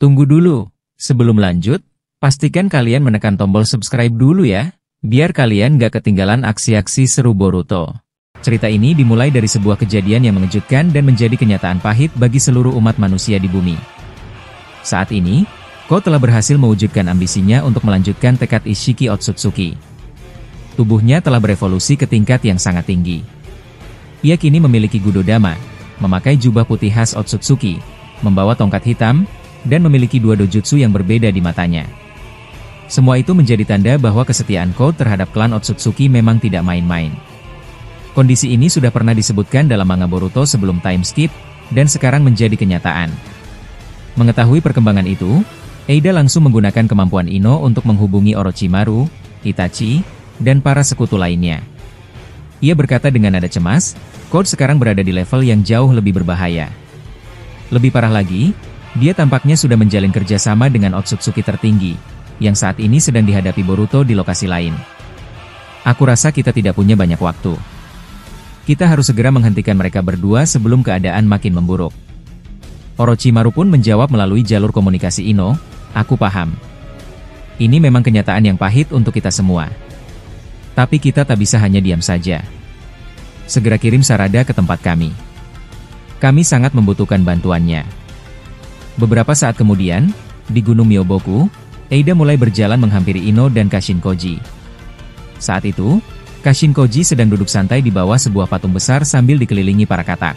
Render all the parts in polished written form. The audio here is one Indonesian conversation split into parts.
Tunggu dulu, sebelum lanjut, pastikan kalian menekan tombol subscribe dulu ya, biar kalian gak ketinggalan aksi-aksi seru Boruto. Cerita ini dimulai dari sebuah kejadian yang mengejutkan dan menjadi kenyataan pahit bagi seluruh umat manusia di bumi. Saat ini, Ko telah berhasil mewujudkan ambisinya untuk melanjutkan tekad Ishiki Otsutsuki. Tubuhnya telah berevolusi ke tingkat yang sangat tinggi. Ia kini memiliki Gudodama, memakai jubah putih khas Otsutsuki, membawa tongkat hitam, dan memiliki dua dojutsu yang berbeda di matanya. Semua itu menjadi tanda bahwa kesetiaan Ko terhadap klan Otsutsuki memang tidak main-main. Kondisi ini sudah pernah disebutkan dalam manga Boruto sebelum time skip, dan sekarang menjadi kenyataan. Mengetahui perkembangan itu, Eida langsung menggunakan kemampuan Ino untuk menghubungi Orochimaru, Itachi, dan para sekutu lainnya. Ia berkata dengan nada cemas, Code sekarang berada di level yang jauh lebih berbahaya. Lebih parah lagi, dia tampaknya sudah menjalin kerjasama dengan Otsutsuki tertinggi, yang saat ini sedang dihadapi Boruto di lokasi lain. Aku rasa kita tidak punya banyak waktu. Kita harus segera menghentikan mereka berdua sebelum keadaan makin memburuk. Orochimaru pun menjawab melalui jalur komunikasi Ino, aku paham. Ini memang kenyataan yang pahit untuk kita semua. Tapi kita tak bisa hanya diam saja. Segera kirim Sarada ke tempat kami. Kami sangat membutuhkan bantuannya. Beberapa saat kemudian, di Gunung Myoboku, Eida mulai berjalan menghampiri Ino dan Kashin Koji. Saat itu, Kashin Koji sedang duduk santai di bawah sebuah patung besar sambil dikelilingi para katak.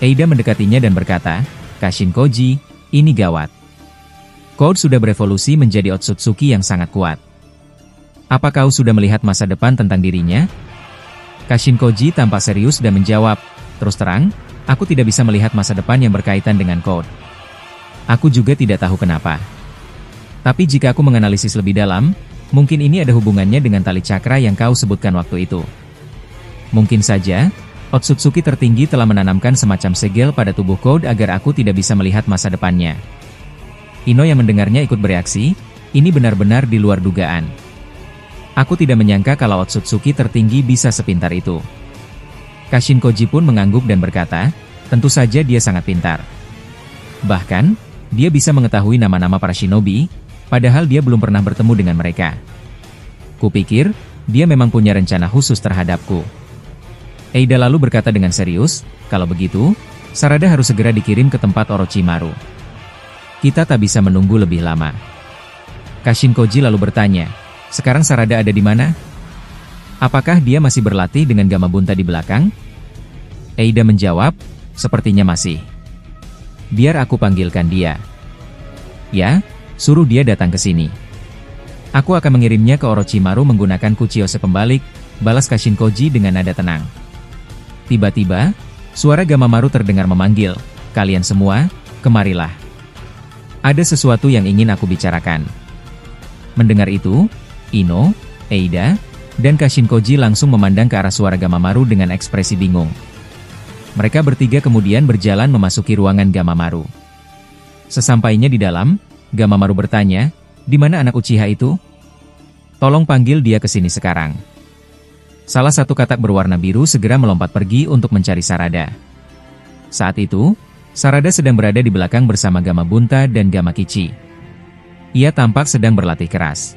Eida mendekatinya dan berkata, Kashin Koji, ini gawat. Code sudah berevolusi menjadi Otsutsuki yang sangat kuat. Apa kau sudah melihat masa depan tentang dirinya? Kashin Koji tampak serius dan menjawab, terus terang, aku tidak bisa melihat masa depan yang berkaitan dengan Code. Aku juga tidak tahu kenapa. Tapi jika aku menganalisis lebih dalam, mungkin ini ada hubungannya dengan tali cakra yang kau sebutkan waktu itu. Mungkin saja, Otsutsuki tertinggi telah menanamkan semacam segel pada tubuh Code agar aku tidak bisa melihat masa depannya. Ino yang mendengarnya ikut bereaksi, ini benar-benar di luar dugaan. Aku tidak menyangka kalau Otsutsuki tertinggi bisa sepintar itu. Kashin Koji pun mengangguk dan berkata, tentu saja dia sangat pintar. Bahkan, dia bisa mengetahui nama-nama para shinobi, padahal dia belum pernah bertemu dengan mereka. Kupikir, dia memang punya rencana khusus terhadapku. Eida lalu berkata dengan serius, kalau begitu, Sarada harus segera dikirim ke tempat Orochimaru. Kita tak bisa menunggu lebih lama. Kashin Koji lalu bertanya, sekarang Sarada ada di mana? Apakah dia masih berlatih dengan Gamabunta di belakang? Eida menjawab, sepertinya masih. Biar aku panggilkan dia. Ya, suruh dia datang ke sini. Aku akan mengirimnya ke Orochimaru menggunakan Kuchiyose pembalik, balas Kashin Koji dengan nada tenang. Tiba-tiba, suara Gamamaru terdengar memanggil, kalian semua, kemarilah. Ada sesuatu yang ingin aku bicarakan. Mendengar itu, Ino, Eida, dan Kashin Koji langsung memandang ke arah suara Gamamaru dengan ekspresi bingung. Mereka bertiga kemudian berjalan memasuki ruangan Gamamaru. Sesampainya di dalam, Gamamaru bertanya, di mana anak Uchiha itu? Tolong panggil dia ke sini sekarang. Salah satu katak berwarna biru segera melompat pergi untuk mencari Sarada. Saat itu, Sarada sedang berada di belakang bersama Gamabunta dan Gamakichi. Ia tampak sedang berlatih keras.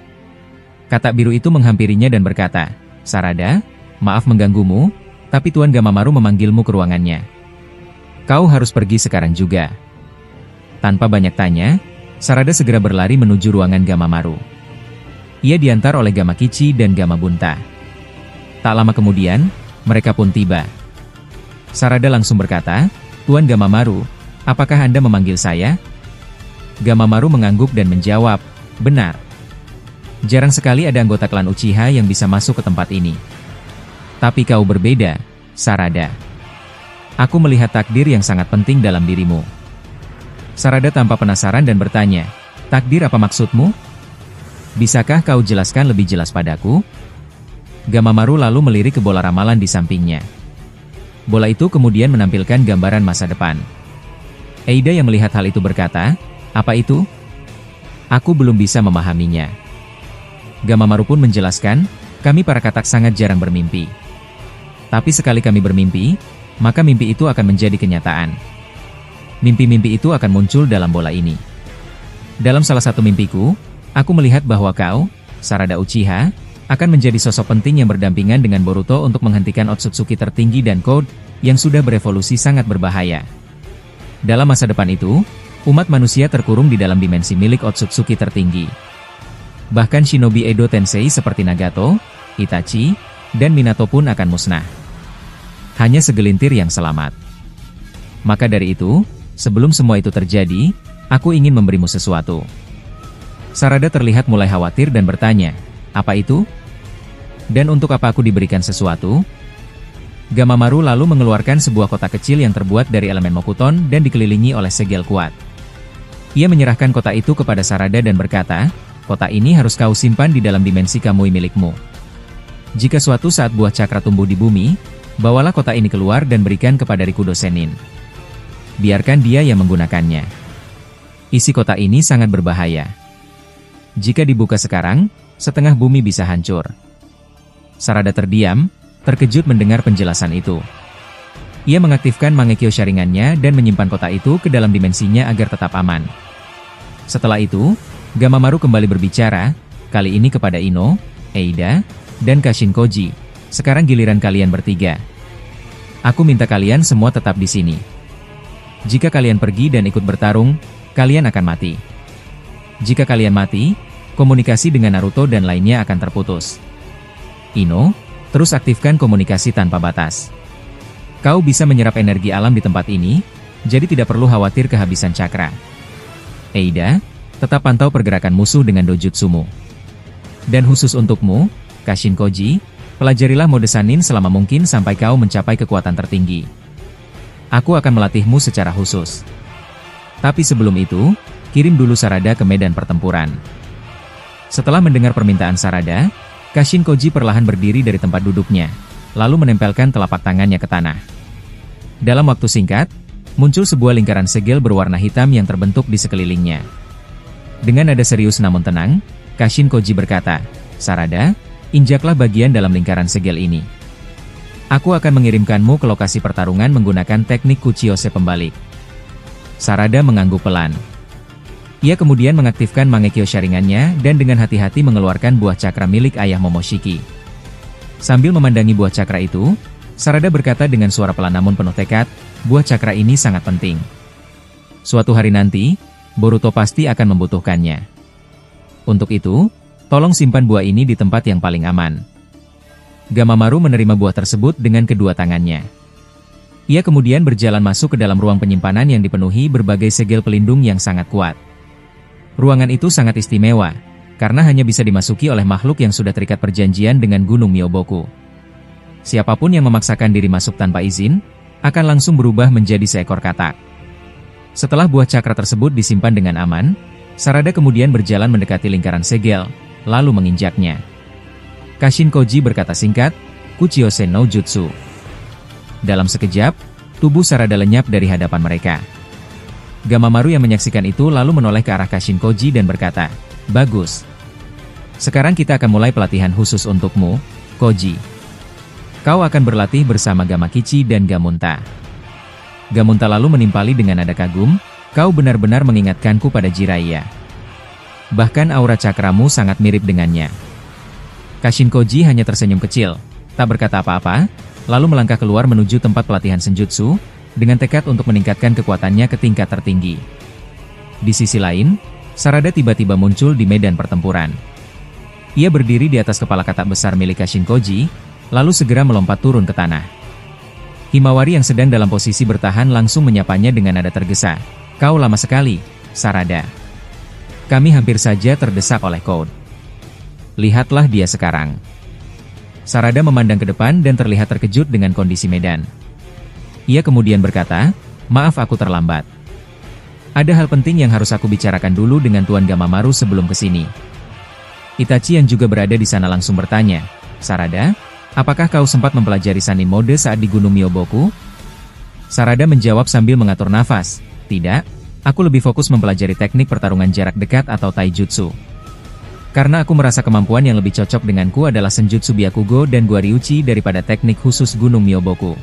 Katak biru itu menghampirinya dan berkata, Sarada, maaf mengganggumu, tapi Tuan Gamamaru memanggilmu ke ruangannya. Kau harus pergi sekarang juga. Tanpa banyak tanya, Sarada segera berlari menuju ruangan Gamamaru. Ia diantar oleh Gamakichi dan Gamabunta. Tak lama kemudian, mereka pun tiba. Sarada langsung berkata, Tuan Gamamaru, apakah Anda memanggil saya? Gamamaru mengangguk dan menjawab, benar. Jarang sekali ada anggota klan Uchiha yang bisa masuk ke tempat ini. Tapi kau berbeda, Sarada. Aku melihat takdir yang sangat penting dalam dirimu. Sarada tampak penasaran dan bertanya, takdir apa maksudmu? Bisakah kau jelaskan lebih jelas padaku? Gamamaru lalu melirik ke bola ramalan di sampingnya. Bola itu kemudian menampilkan gambaran masa depan. Eida yang melihat hal itu berkata, apa itu? Aku belum bisa memahaminya. Gamamaru pun menjelaskan, kami para katak sangat jarang bermimpi. Tapi sekali kami bermimpi, maka mimpi itu akan menjadi kenyataan. Mimpi-mimpi itu akan muncul dalam bola ini. Dalam salah satu mimpiku, aku melihat bahwa kau, Sarada Uchiha, akan menjadi sosok penting yang berdampingan dengan Boruto untuk menghentikan Otsutsuki tertinggi dan Code, yang sudah berevolusi sangat berbahaya. Dalam masa depan itu, umat manusia terkurung di dalam dimensi milik Otsutsuki tertinggi. Bahkan shinobi Edo Tensei seperti Nagato, Itachi, dan Minato pun akan musnah. Hanya segelintir yang selamat. Maka dari itu, sebelum semua itu terjadi, aku ingin memberimu sesuatu. Sarada terlihat mulai khawatir dan bertanya, apa itu? Dan untuk apa aku diberikan sesuatu? Gamamaru lalu mengeluarkan sebuah kotak kecil yang terbuat dari elemen Mokuton dan dikelilingi oleh segel kuat. Ia menyerahkan kotak itu kepada Sarada dan berkata, kotak ini harus kau simpan di dalam dimensi Kamui milikmu. Jika suatu saat buah cakra tumbuh di bumi, bawalah kotak ini keluar dan berikan kepada Rikudo Sennin. Biarkan dia yang menggunakannya. Isi kotak ini sangat berbahaya. Jika dibuka sekarang, setengah bumi bisa hancur. Sarada terdiam, terkejut mendengar penjelasan itu. Ia mengaktifkan Mangekyo Sharingan-nya dan menyimpan kotak itu ke dalam dimensinya agar tetap aman. Setelah itu, Gamamaru kembali berbicara, kali ini kepada Ino, Eida, dan Kashin Koji. Sekarang giliran kalian bertiga. Aku minta kalian semua tetap di sini. Jika kalian pergi dan ikut bertarung, kalian akan mati. Jika kalian mati, komunikasi dengan Naruto dan lainnya akan terputus. Ino, terus aktifkan komunikasi tanpa batas. Kau bisa menyerap energi alam di tempat ini, jadi tidak perlu khawatir kehabisan cakra. Eida, tetap pantau pergerakan musuh dengan dojutsumu. Dan khusus untukmu, Kashin Koji, pelajarilah mode Sannin selama mungkin sampai kau mencapai kekuatan tertinggi. Aku akan melatihmu secara khusus. Tapi sebelum itu, kirim dulu Sarada ke medan pertempuran. Setelah mendengar permintaan Sarada, Kashin Koji perlahan berdiri dari tempat duduknya, lalu menempelkan telapak tangannya ke tanah. Dalam waktu singkat, muncul sebuah lingkaran segel berwarna hitam yang terbentuk di sekelilingnya. Dengan nada serius namun tenang, Kashin Koji berkata, Sarada, injaklah bagian dalam lingkaran segel ini. Aku akan mengirimkanmu ke lokasi pertarungan menggunakan teknik Kuchiyose pembalik. Sarada mengangguk pelan. Ia kemudian mengaktifkan Mangekyo Sharingan-nya dan dengan hati-hati mengeluarkan buah cakra milik ayah Momoshiki. Sambil memandangi buah cakra itu, Sarada berkata dengan suara pelan namun penuh tekad, buah cakra ini sangat penting. Suatu hari nanti, Boruto pasti akan membutuhkannya. Untuk itu, tolong simpan buah ini di tempat yang paling aman. Gamamaru menerima buah tersebut dengan kedua tangannya. Ia kemudian berjalan masuk ke dalam ruang penyimpanan yang dipenuhi berbagai segel pelindung yang sangat kuat. Ruangan itu sangat istimewa, karena hanya bisa dimasuki oleh makhluk yang sudah terikat perjanjian dengan Gunung Myoboku. Siapapun yang memaksakan diri masuk tanpa izin, akan langsung berubah menjadi seekor katak. Setelah buah cakra tersebut disimpan dengan aman, Sarada kemudian berjalan mendekati lingkaran segel, lalu menginjaknya. Kashin Koji berkata singkat, Kuchiyose no Jutsu. Dalam sekejap, tubuh Sarada lenyap dari hadapan mereka. Gamamaru yang menyaksikan itu lalu menoleh ke arah Kashin Koji dan berkata, bagus. Sekarang kita akan mulai pelatihan khusus untukmu, Koji. Kau akan berlatih bersama Gamakichi dan Gamunta. Gamunta lalu menimpali dengan nada kagum, kau benar-benar mengingatkanku pada Jiraiya. Bahkan aura cakramu sangat mirip dengannya. Kashin Koji hanya tersenyum kecil, tak berkata apa-apa, lalu melangkah keluar menuju tempat pelatihan senjutsu, dengan tekad untuk meningkatkan kekuatannya ke tingkat tertinggi. Di sisi lain, Sarada tiba-tiba muncul di medan pertempuran. Ia berdiri di atas kepala katak besar milik Kashin Koji, lalu segera melompat turun ke tanah. Himawari yang sedang dalam posisi bertahan langsung menyapanya dengan nada tergesa. Kau lama sekali, Sarada. Kami hampir saja terdesak oleh Code. Lihatlah dia sekarang. Sarada memandang ke depan dan terlihat terkejut dengan kondisi medan. Ia kemudian berkata, maaf aku terlambat. Ada hal penting yang harus aku bicarakan dulu dengan Tuan Gamamaru sebelum kesini. Itachi yang juga berada di sana langsung bertanya, Sarada, apakah kau sempat mempelajari Sannin mode saat di Gunung Myoboku? Sarada menjawab sambil mengatur nafas, tidak, aku lebih fokus mempelajari teknik pertarungan jarak dekat atau taijutsu. Karena aku merasa kemampuan yang lebih cocok denganku adalah Senjutsu Byakugo dan Guariuchi daripada teknik khusus Gunung Myoboku.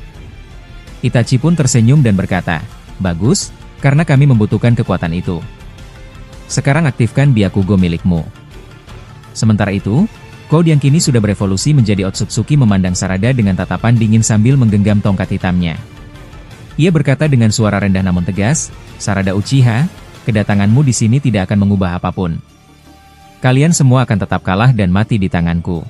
Itachi pun tersenyum dan berkata, bagus, karena kami membutuhkan kekuatan itu. Sekarang aktifkan Byakugo milikmu. Sementara itu, Code yang kini sudah berevolusi menjadi Otsutsuki memandang Sarada dengan tatapan dingin sambil menggenggam tongkat hitamnya. Ia berkata dengan suara rendah namun tegas, "Sarada Uchiha, kedatanganmu di sini tidak akan mengubah apapun. Kalian semua akan tetap kalah dan mati di tanganku."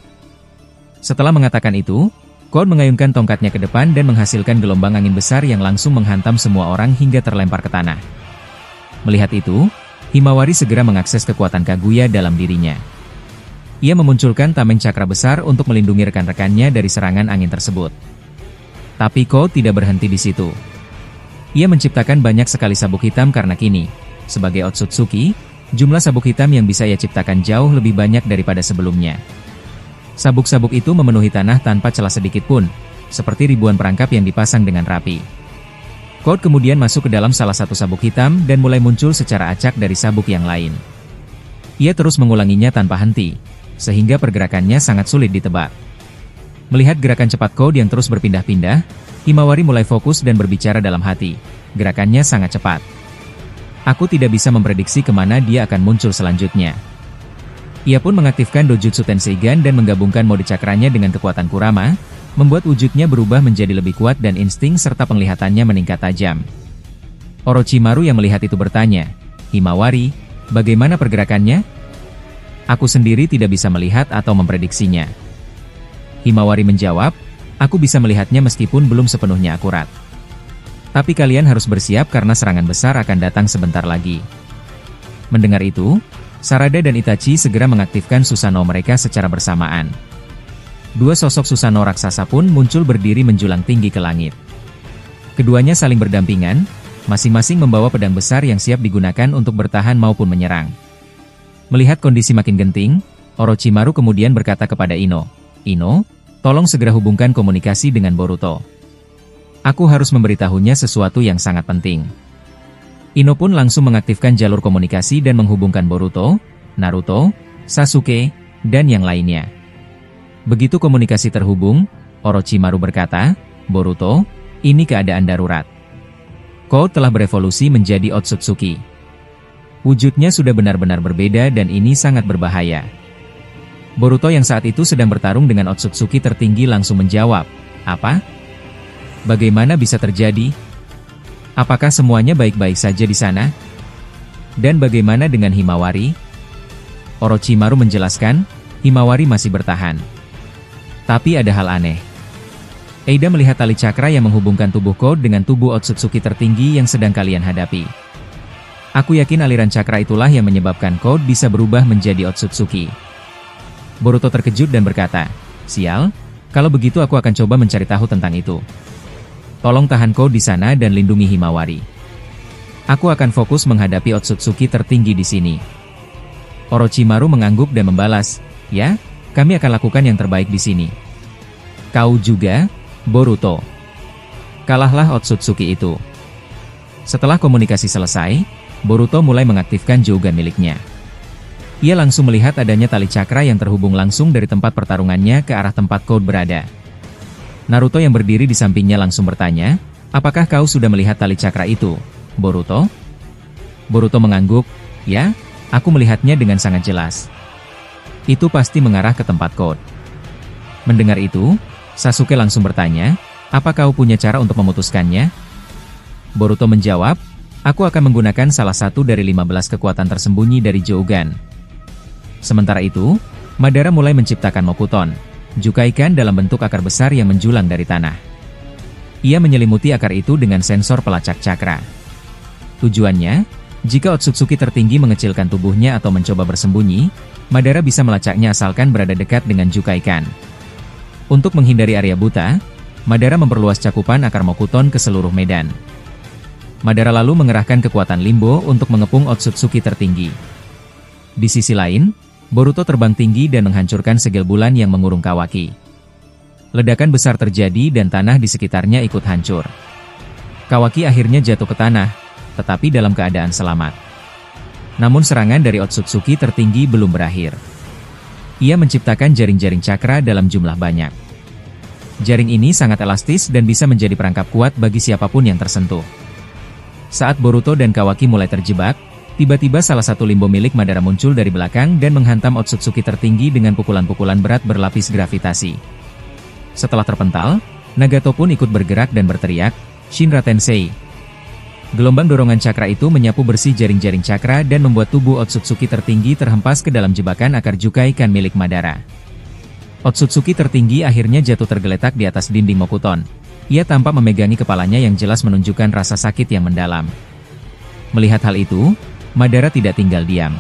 Setelah mengatakan itu, Code mengayunkan tongkatnya ke depan dan menghasilkan gelombang angin besar yang langsung menghantam semua orang hingga terlempar ke tanah. Melihat itu, Himawari segera mengakses kekuatan Kaguya dalam dirinya. Ia memunculkan tameng cakra besar untuk melindungi rekan-rekannya dari serangan angin tersebut. Tapi Code tidak berhenti di situ. Ia menciptakan banyak sekali sabuk hitam karena kini, sebagai Otsutsuki, jumlah sabuk hitam yang bisa ia ciptakan jauh lebih banyak daripada sebelumnya. Sabuk-sabuk itu memenuhi tanah tanpa celah sedikit pun, seperti ribuan perangkap yang dipasang dengan rapi. Code kemudian masuk ke dalam salah satu sabuk hitam dan mulai muncul secara acak dari sabuk yang lain. Ia terus mengulanginya tanpa henti, sehingga pergerakannya sangat sulit ditebak. Melihat gerakan cepat Code yang terus berpindah-pindah, Himawari mulai fokus dan berbicara dalam hati. Gerakannya sangat cepat. Aku tidak bisa memprediksi kemana dia akan muncul selanjutnya. Ia pun mengaktifkan Dojutsu Tenseigan dan menggabungkan mode cakranya dengan kekuatan Kurama, membuat wujudnya berubah menjadi lebih kuat dan insting serta penglihatannya meningkat tajam. Orochimaru yang melihat itu bertanya, "Himawari, bagaimana pergerakannya?" "Aku sendiri tidak bisa melihat atau memprediksinya." Himawari menjawab, "Aku bisa melihatnya meskipun belum sepenuhnya akurat. Tapi kalian harus bersiap karena serangan besar akan datang sebentar lagi." Mendengar itu, Sarada dan Itachi segera mengaktifkan Susanoo mereka secara bersamaan. Dua sosok Susanoo raksasa pun muncul berdiri menjulang tinggi ke langit. Keduanya saling berdampingan, masing-masing membawa pedang besar yang siap digunakan untuk bertahan maupun menyerang. Melihat kondisi makin genting, Orochimaru kemudian berkata kepada Ino, "Ino, tolong segera hubungkan komunikasi dengan Boruto. Aku harus memberitahunya sesuatu yang sangat penting." Ino pun langsung mengaktifkan jalur komunikasi dan menghubungkan Boruto, Naruto, Sasuke, dan yang lainnya. Begitu komunikasi terhubung, Orochimaru berkata, "Boruto, ini keadaan darurat. Code telah berevolusi menjadi Otsutsuki. Wujudnya sudah benar-benar berbeda dan ini sangat berbahaya." Boruto yang saat itu sedang bertarung dengan Otsutsuki tertinggi langsung menjawab, "Apa? Bagaimana bisa terjadi? Apakah semuanya baik-baik saja di sana? Dan bagaimana dengan Himawari?" Orochimaru menjelaskan, Himawari masih bertahan. Tapi ada hal aneh. Eida melihat tali cakra yang menghubungkan tubuh Code dengan tubuh Otsutsuki tertinggi yang sedang kalian hadapi. Aku yakin aliran cakra itulah yang menyebabkan Code bisa berubah menjadi Otsutsuki. Boruto terkejut dan berkata, "Sial, kalau begitu aku akan coba mencari tahu tentang itu. Tolong tahan Code di sana dan lindungi Himawari. Aku akan fokus menghadapi Otsutsuki tertinggi di sini." Orochimaru mengangguk dan membalas, "Ya, kami akan lakukan yang terbaik di sini. Kau juga, Boruto. Kalahlah Otsutsuki itu." Setelah komunikasi selesai, Boruto mulai mengaktifkan Jogan miliknya. Ia langsung melihat adanya tali cakra yang terhubung langsung dari tempat pertarungannya ke arah tempat Code berada. Naruto yang berdiri di sampingnya langsung bertanya, "Apakah kau sudah melihat tali cakra itu, Boruto?" Boruto mengangguk, "Ya, aku melihatnya dengan sangat jelas. Itu pasti mengarah ke tempat Code." Mendengar itu, Sasuke langsung bertanya, "Apa kau punya cara untuk memutuskannya?" Boruto menjawab, "Aku akan menggunakan salah satu dari 15 kekuatan tersembunyi dari Jogan." Sementara itu, Madara mulai menciptakan Mokuton, Jukaikan dalam bentuk akar besar yang menjulang dari tanah. Ia menyelimuti akar itu dengan sensor pelacak cakra. Tujuannya, jika Otsutsuki tertinggi mengecilkan tubuhnya atau mencoba bersembunyi, Madara bisa melacaknya asalkan berada dekat dengan Jukaikan. Untuk menghindari area buta, Madara memperluas cakupan akar Mokuton ke seluruh medan. Madara lalu mengerahkan kekuatan Limbo untuk mengepung Otsutsuki tertinggi. Di sisi lain, Boruto terbang tinggi dan menghancurkan segel bulan yang mengurung Kawaki. Ledakan besar terjadi dan tanah di sekitarnya ikut hancur. Kawaki akhirnya jatuh ke tanah, tetapi dalam keadaan selamat. Namun serangan dari Otsutsuki tertinggi belum berakhir. Ia menciptakan jaring-jaring cakra dalam jumlah banyak. Jaring ini sangat elastis dan bisa menjadi perangkap kuat bagi siapapun yang tersentuh. Saat Boruto dan Kawaki mulai terjebak, Tiba-tiba salah satu limbo milik Madara muncul dari belakang dan menghantam Otsutsuki tertinggi dengan pukulan-pukulan berat berlapis gravitasi. Setelah terpental, Nagato pun ikut bergerak dan berteriak, "Shinra Tensei!" Gelombang dorongan cakra itu menyapu bersih jaring-jaring cakra dan membuat tubuh Otsutsuki tertinggi terhempas ke dalam jebakan akar Jukai Kan milik Madara. Otsutsuki tertinggi akhirnya jatuh tergeletak di atas dinding Mokuton. Ia tampak memegangi kepalanya yang jelas menunjukkan rasa sakit yang mendalam. Melihat hal itu, Madara tidak tinggal diam.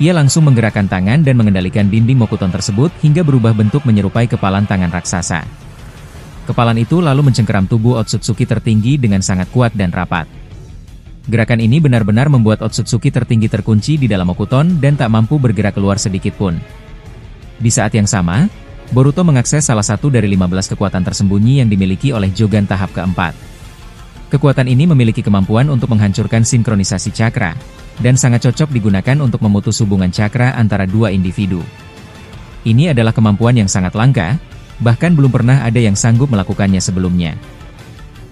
Ia langsung menggerakkan tangan dan mengendalikan dinding Mokuton tersebut hingga berubah bentuk menyerupai kepalan tangan raksasa. Kepalan itu lalu mencengkeram tubuh Otsutsuki tertinggi dengan sangat kuat dan rapat. Gerakan ini benar-benar membuat Otsutsuki tertinggi terkunci di dalam Mokuton dan tak mampu bergerak keluar sedikit pun. Di saat yang sama, Boruto mengakses salah satu dari 15 kekuatan tersembunyi yang dimiliki oleh Jogan tahap keempat. Kekuatan ini memiliki kemampuan untuk menghancurkan sinkronisasi cakra, dan sangat cocok digunakan untuk memutus hubungan cakra antara dua individu. Ini adalah kemampuan yang sangat langka, bahkan belum pernah ada yang sanggup melakukannya sebelumnya.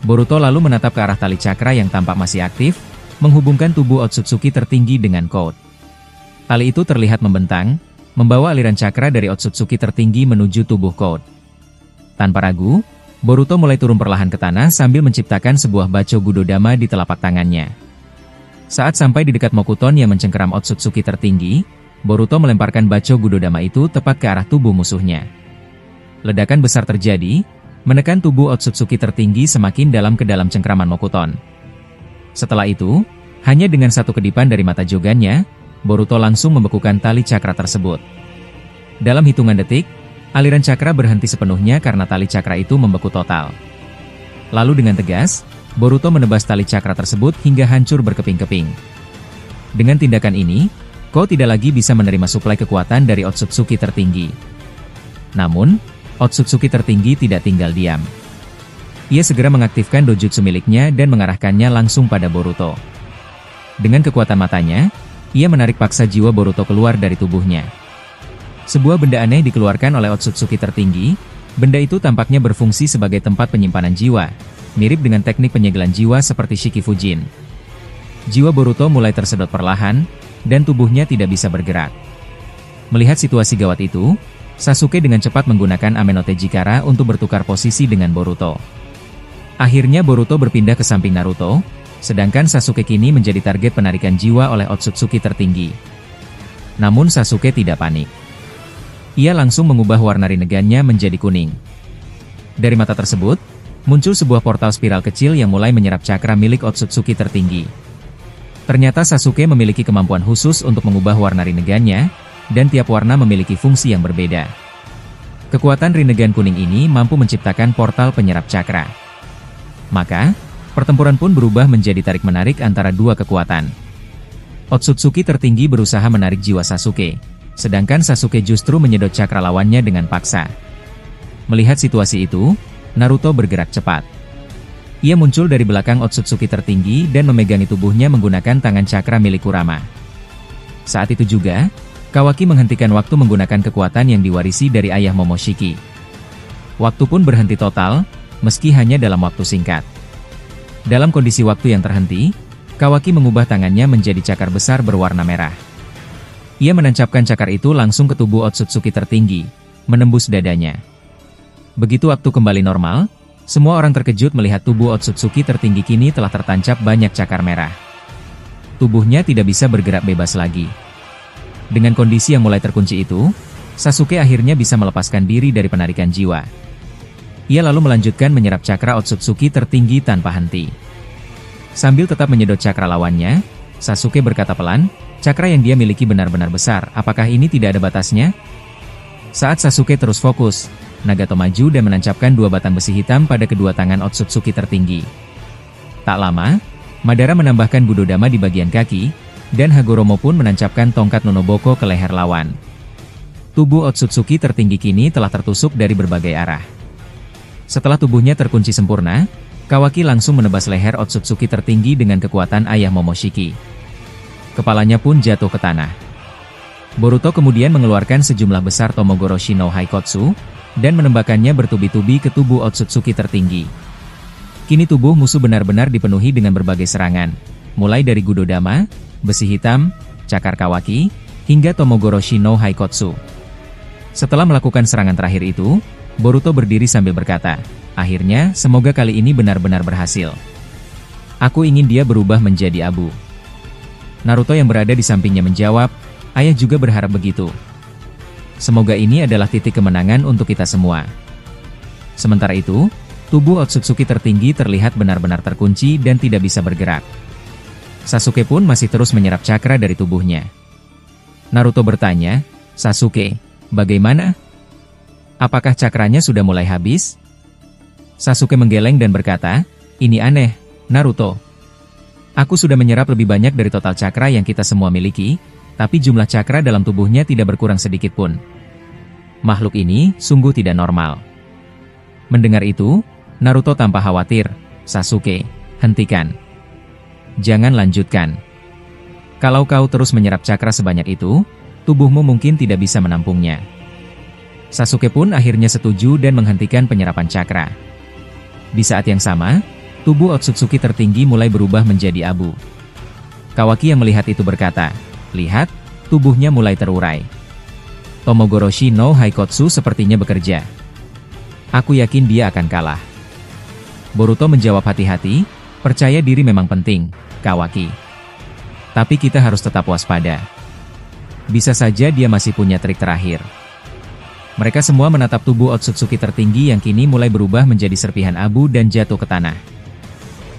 Boruto lalu menatap ke arah tali cakra yang tampak masih aktif, menghubungkan tubuh Otsutsuki tertinggi dengan Code. Tali itu terlihat membentang, membawa aliran cakra dari Otsutsuki tertinggi menuju tubuh Code. Tanpa ragu, Boruto mulai turun perlahan ke tanah sambil menciptakan sebuah Bacho Gudodama di telapak tangannya. Saat sampai di dekat Mokuton yang mencengkeram Otsutsuki tertinggi, Boruto melemparkan Bacho Gudodama itu tepat ke arah tubuh musuhnya. Ledakan besar terjadi, menekan tubuh Otsutsuki tertinggi semakin dalam ke dalam cengkraman Mokuton. Setelah itu, hanya dengan satu kedipan dari mata Jogannya, Boruto langsung membekukan tali cakra tersebut. Dalam hitungan detik, aliran cakra berhenti sepenuhnya karena tali cakra itu membeku total. Lalu dengan tegas, Boruto menebas tali cakra tersebut hingga hancur berkeping-keping. Dengan tindakan ini, Ko tidak lagi bisa menerima suplai kekuatan dari Otsutsuki tertinggi. Namun, Otsutsuki tertinggi tidak tinggal diam. Ia segera mengaktifkan dojutsu miliknya dan mengarahkannya langsung pada Boruto. Dengan kekuatan matanya, ia menarik paksa jiwa Boruto keluar dari tubuhnya. Sebuah benda aneh dikeluarkan oleh Otsutsuki tertinggi. Benda itu tampaknya berfungsi sebagai tempat penyimpanan jiwa, mirip dengan teknik penyegelan jiwa seperti Shikifujin. Jiwa Boruto mulai tersedot perlahan, dan tubuhnya tidak bisa bergerak. Melihat situasi gawat itu, Sasuke dengan cepat menggunakan Amenoteji Kara untuk bertukar posisi dengan Boruto. Akhirnya Boruto berpindah ke samping Naruto, sedangkan Sasuke kini menjadi target penarikan jiwa oleh Otsutsuki tertinggi. Namun Sasuke tidak panik. Ia langsung mengubah warna Rinnegan-nya menjadi kuning. Dari mata tersebut, muncul sebuah portal spiral kecil yang mulai menyerap cakra milik Otsutsuki tertinggi. Ternyata Sasuke memiliki kemampuan khusus untuk mengubah warna Rinnegan-nya, dan tiap warna memiliki fungsi yang berbeda. Kekuatan Rinnegan kuning ini mampu menciptakan portal penyerap cakra. Maka, pertempuran pun berubah menjadi tarik-menarik antara dua kekuatan. Otsutsuki tertinggi berusaha menarik jiwa Sasuke, sedangkan Sasuke justru menyedot cakra lawannya dengan paksa. Melihat situasi itu, Naruto bergerak cepat. Ia muncul dari belakang Otsutsuki tertinggi dan memegangi tubuhnya menggunakan tangan cakra milik Kurama. Saat itu juga, Kawaki menghentikan waktu menggunakan kekuatan yang diwarisi dari ayah Momoshiki. Waktu pun berhenti total, meski hanya dalam waktu singkat. Dalam kondisi waktu yang terhenti, Kawaki mengubah tangannya menjadi cakar besar berwarna merah. Ia menancapkan cakar itu langsung ke tubuh Otsutsuki tertinggi, menembus dadanya. Begitu waktu kembali normal, semua orang terkejut melihat tubuh Otsutsuki tertinggi kini telah tertancap banyak cakar merah. Tubuhnya tidak bisa bergerak bebas lagi. Dengan kondisi yang mulai terkunci itu, Sasuke akhirnya bisa melepaskan diri dari penarikan jiwa. Ia lalu melanjutkan menyerap cakra Otsutsuki tertinggi tanpa henti. Sambil tetap menyedot cakra lawannya, Sasuke berkata pelan, "Cakra yang dia miliki benar-benar besar, apakah ini tidak ada batasnya?" Saat Sasuke terus fokus, Nagato maju dan menancapkan dua batang besi hitam pada kedua tangan Otsutsuki tertinggi. Tak lama, Madara menambahkan Budodama di bagian kaki, dan Hagoromo pun menancapkan tongkat Nonoboko ke leher lawan. Tubuh Otsutsuki tertinggi kini telah tertusuk dari berbagai arah. Setelah tubuhnya terkunci sempurna, Kawaki langsung menebas leher Otsutsuki tertinggi dengan kekuatan ayah Momoshiki. Kepalanya pun jatuh ke tanah. Boruto kemudian mengeluarkan sejumlah besar Tomogoroshi no Haikotsu, dan menembakkannya bertubi-tubi ke tubuh Otsutsuki tertinggi. Kini tubuh musuh benar-benar dipenuhi dengan berbagai serangan, mulai dari Gudodama, besi hitam, cakar Kawaki, hingga Tomogoroshi no Haikotsu. Setelah melakukan serangan terakhir itu, Boruto berdiri sambil berkata, "Akhirnya, semoga kali ini benar-benar berhasil. Aku ingin dia berubah menjadi abu." Naruto yang berada di sampingnya menjawab, "Ayah juga berharap begitu. Semoga ini adalah titik kemenangan untuk kita semua." Sementara itu, tubuh Otsutsuki tertinggi terlihat benar-benar terkunci dan tidak bisa bergerak. Sasuke pun masih terus menyerap cakra dari tubuhnya. Naruto bertanya, "Sasuke, bagaimana? Apakah cakranya sudah mulai habis?" Sasuke menggeleng dan berkata, "Ini aneh, Naruto. Aku sudah menyerap lebih banyak dari total cakra yang kita semua miliki, tapi jumlah cakra dalam tubuhnya tidak berkurang sedikit pun. Makhluk ini sungguh tidak normal." Mendengar itu, Naruto tanpa khawatir, "Sasuke, hentikan. Jangan lanjutkan. Kalau kau terus menyerap cakra sebanyak itu, tubuhmu mungkin tidak bisa menampungnya." Sasuke pun akhirnya setuju dan menghentikan penyerapan cakra. Di saat yang sama, tubuh Otsutsuki tertinggi mulai berubah menjadi abu. Kawaki yang melihat itu berkata, "Lihat, tubuhnya mulai terurai. Tomogoroshi no Haikotsu sepertinya bekerja. Aku yakin dia akan kalah." Boruto menjawab, "Hati-hati, percaya diri memang penting, Kawaki. Tapi kita harus tetap waspada. Bisa saja dia masih punya trik terakhir." Mereka semua menatap tubuh Otsutsuki tertinggi yang kini mulai berubah menjadi serpihan abu dan jatuh ke tanah.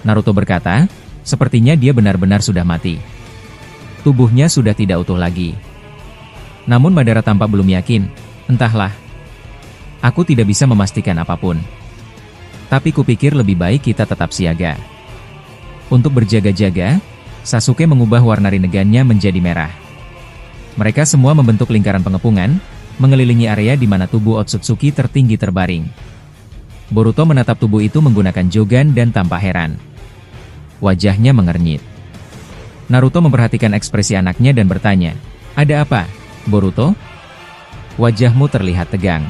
Naruto berkata, "Sepertinya dia benar-benar sudah mati. Tubuhnya sudah tidak utuh lagi." Namun Madara tampak belum yakin. "Entahlah. Aku tidak bisa memastikan apapun. Tapi kupikir lebih baik kita tetap siaga." Untuk berjaga-jaga, Sasuke mengubah warna rinnegannya menjadi merah. Mereka semua membentuk lingkaran pengepungan, mengelilingi area di mana tubuh Otsutsuki tertinggi terbaring. Boruto menatap tubuh itu menggunakan Jogan dan tampak heran. Wajahnya mengernyit. Naruto memperhatikan ekspresi anaknya dan bertanya, "Ada apa, Boruto? Wajahmu terlihat tegang."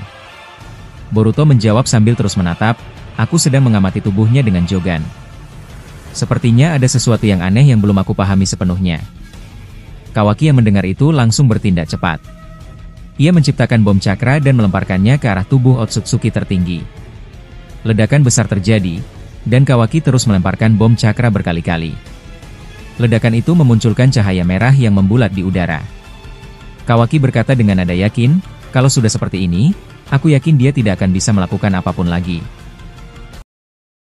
Boruto menjawab sambil terus menatap, "Aku sedang mengamati tubuhnya dengan Jogan. Sepertinya ada sesuatu yang aneh yang belum aku pahami sepenuhnya." Kawaki yang mendengar itu langsung bertindak cepat. Ia menciptakan bom cakra dan melemparkannya ke arah tubuh Otsutsuki tertinggi. Ledakan besar terjadi, dan Kawaki terus melemparkan bom cakra berkali-kali. Ledakan itu memunculkan cahaya merah yang membulat di udara. Kawaki berkata dengan nada yakin, "Kalau sudah seperti ini, aku yakin dia tidak akan bisa melakukan apapun lagi."